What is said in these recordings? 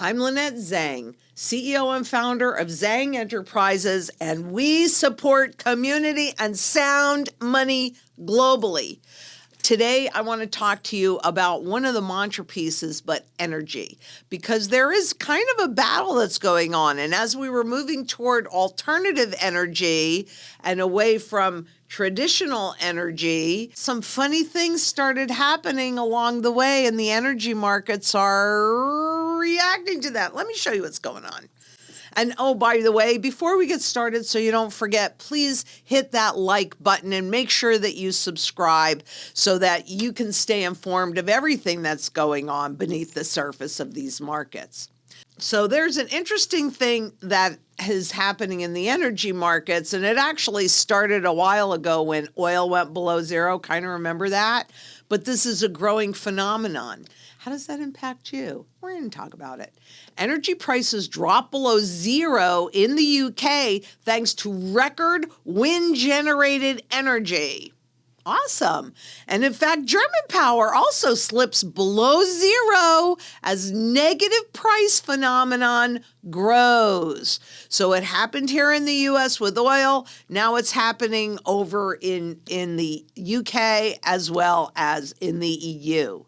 I'm Lynette Zang, CEO and founder of Zang Enterprises, and we support community and sound money globally. Today, I want to talk to you about one of the mantra pieces, but energy, because there is kind of a battle that's going on. And as we were moving toward alternative energy and away from traditional energy, some funny things started happening along the way, and the energy markets are reacting to that. Let me show you what's going on. And oh, by the way, before we get started, so you don't forget, please hit that like button and make sure that you subscribe so that you can stay informed of everything that's going on beneath the surface of these markets. So there's an interesting thing that is happening in the energy markets, and it actually started a while ago when oil went below zero. Kind of remember that? But this is a growing phenomenon. How does that impact you? We're going to talk about it. Energy prices dropped below zero in the UK thanks to record wind-generated energy. Awesome. And in fact, German power also slips below zero as negative price phenomenon grows. So it happened here in the US with oil. Now it's happening over in the UK as well as in the EU.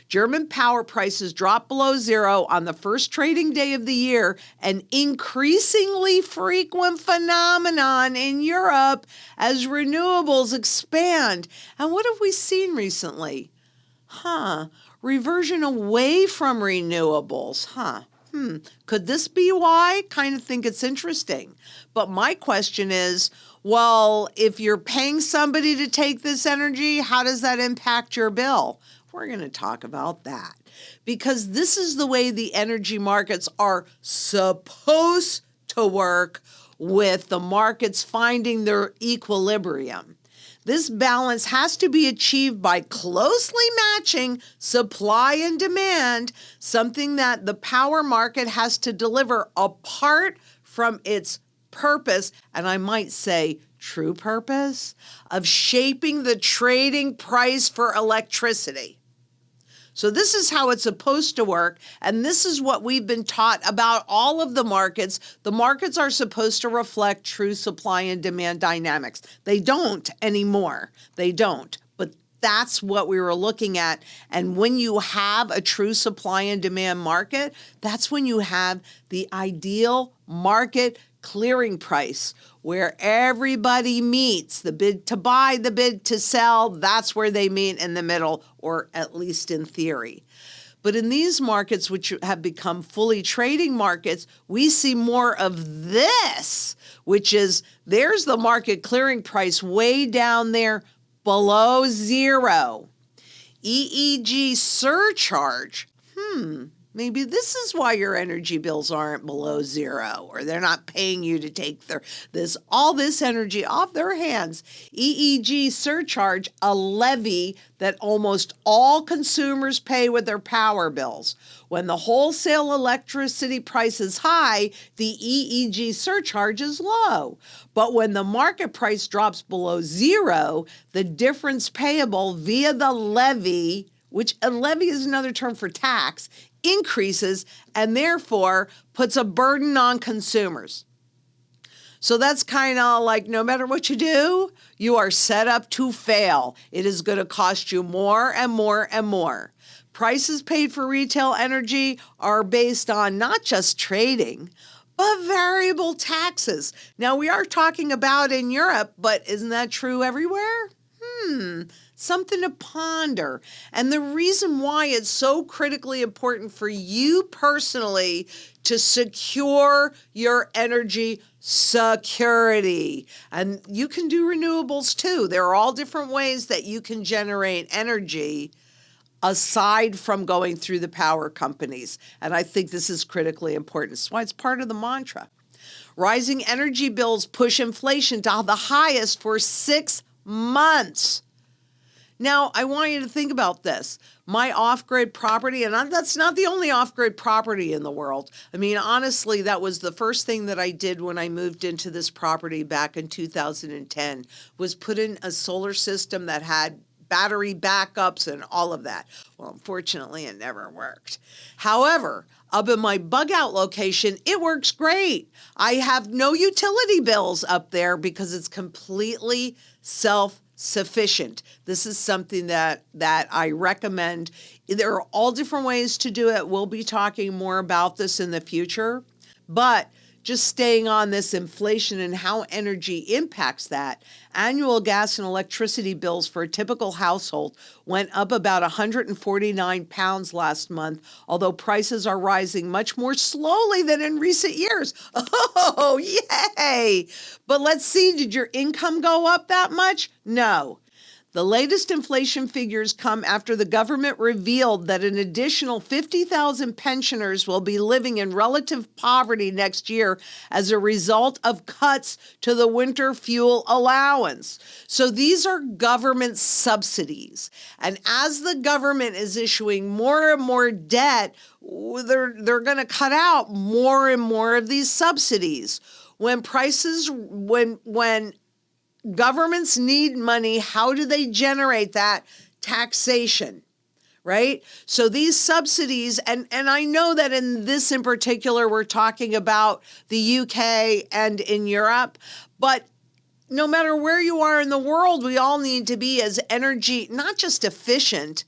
German power prices dropped below zero on the first trading day of the year, an increasingly frequent phenomenon in Europe as renewables expand. And what have we seen recently? Reversion away from renewables. Could this be why? Kind of think it's interesting. But my question is, well, if you're paying somebody to take this energy, how does that impact your bill? We're going to talk about that because this is the way the energy markets are supposed to work, with the markets finding their equilibrium. This balance has to be achieved by closely matching supply and demand, something that the power market has to deliver apart from its purpose, and I might say true purpose, of shaping the trading price for electricity. So this is how it's supposed to work, and this is what we've been taught about all of the markets. The markets are supposed to reflect true supply and demand dynamics. They don't anymore. They don't. But that's what we were looking at. And when you have a true supply and demand market, that's when you have the ideal market clearing price, where everybody meets, the bid to buy, the bid to sell. That's where they meet in the middle, or at least in theory. But in these markets, which have become fully trading markets, we see more of this, which is there's the market clearing price way down there below zero. EEG surcharge. Maybe this is why your energy bills aren't below zero, or they're not paying you to take all this energy off their hands. EEG surcharge, a levy that almost all consumers pay with their power bills. When the wholesale electricity price is high, the EEG surcharge is low. But when the market price drops below zero, the difference payable via the levy, which a levy is another term for tax, increases and therefore puts a burden on consumers. So that's kind of like no matter what you do, you are set up to fail. It is going to cost you more and more and more. Prices paid for retail energy are based on not just trading, but variable taxes. Now, we are talking about in Europe, but isn't that true everywhere? Something to ponder. And the reason why it's so critically important for you personally to secure your energy security. And you can do renewables too. There are all different ways that you can generate energy aside from going through the power companies. And I think this is critically important. That's why it's part of the mantra. Rising energy bills push inflation to the highest for 6 months. Now, I want you to think about this. My off-grid property, and that's not the only off-grid property in the world. I mean, honestly, that was the first thing that I did when I moved into this property back in 2010, was put in a solar system that had battery backups and all of that. Well, unfortunately, it never worked. However, Up in my bug out location, it works great. I have no utility bills up there because it's completely self-sufficient. This is something that I recommend. There are all different ways to do it. We'll be talking more about this in the future, but just staying on this inflation and how energy impacts that, annual gas and electricity bills for a typical household went up about 149 pounds last month, although prices are rising much more slowly than in recent years. Oh, yay! But let's see, did your income go up that much? No. The latest inflation figures come after the government revealed that an additional 50,000 pensioners will be living in relative poverty next year as a result of cuts to the winter fuel allowance. So these are government subsidies. And as the government is issuing more and more debt, they're going to cut out more and more of these subsidies. When governments need money, how do they generate that? Taxation, right? So these subsidies, and I know that in this in particular, we're talking about the UK and in Europe, but no matter where you are in the world, we all need to be as energy, not just efficient,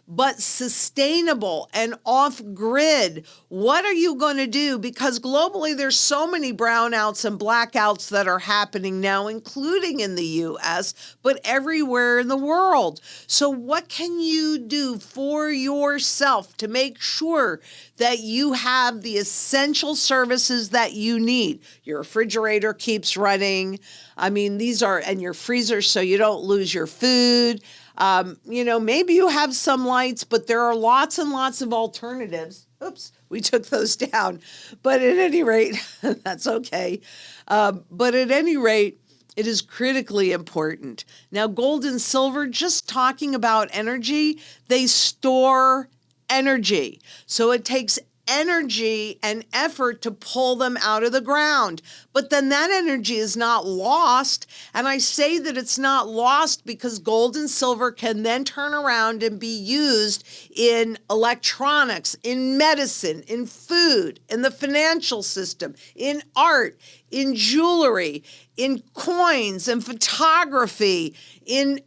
but sustainable and off-grid. What are you going to do? Because globally, there's so many brownouts and blackouts that are happening now, including in the U.S., but everywhere in the world. So what can you do for yourself to make sure that you have the essential services that you need? Your refrigerator keeps running. I mean, and your freezer so you don't lose your food. Maybe you have some lights, but there are lots and lots of alternatives. Oops, we took those down. But at any rate, that's okay. But at any rate, it is critically important. Now, gold and silver, just talking about energy, they store energy. So it takes energy and effort to pull them out of the ground. But then that energy is not lost. And I say that it's not lost because gold and silver can then turn around and be used in electronics, in medicine, in food, in the financial system, in art, in jewelry, in coins, in photography, in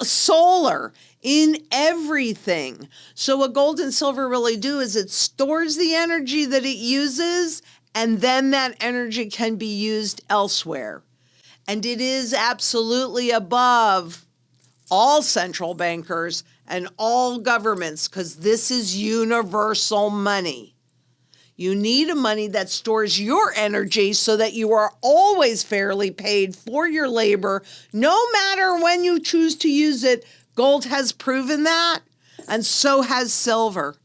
solar, in everything. So what gold and silver really do is it stores the energy that it uses, and then that energy can be used elsewhere. And it is absolutely above all central bankers and all governments because this is universal money. You need a money that stores your energy so that you are always fairly paid for your labor, no matter when you choose to use it. Gold has proven that, and so has silver.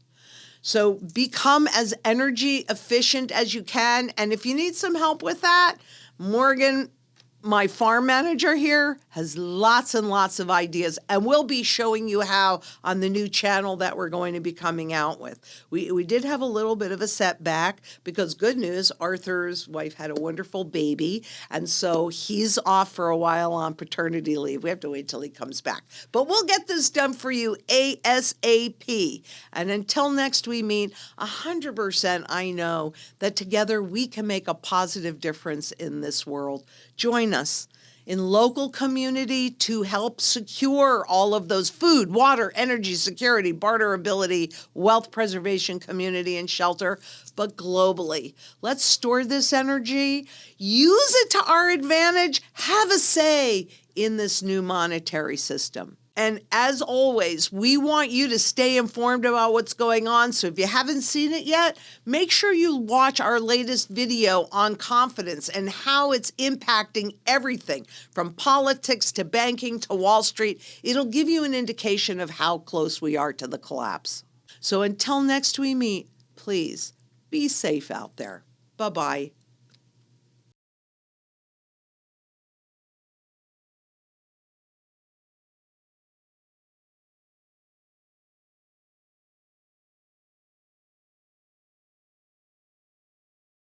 So become as energy efficient as you can. And if you need some help with that, Morgan, my farm manager here, has lots and lots of ideas, and we'll be showing you how on the new channel that we're going to be coming out with. We did have a little bit of a setback because, good news, Arthur's wife had a wonderful baby, and so he's off for a while on paternity leave. We have to wait till he comes back. But we'll get this done for you ASAP. And until next we meet, 100% I know that together we can make a positive difference in this world. Join us in local community to help secure all of those food, water, energy, security, barterability, wealth preservation, community, and shelter, but globally. Let's store this energy, use it to our advantage, have a say in this new monetary system. And as always, we want you to stay informed about what's going on. So if you haven't seen it yet, make sure you watch our latest video on confidence and how it's impacting everything from politics to banking to Wall Street. It'll give you an indication of how close we are to the collapse. So until next we meet, please be safe out there. Bye-bye.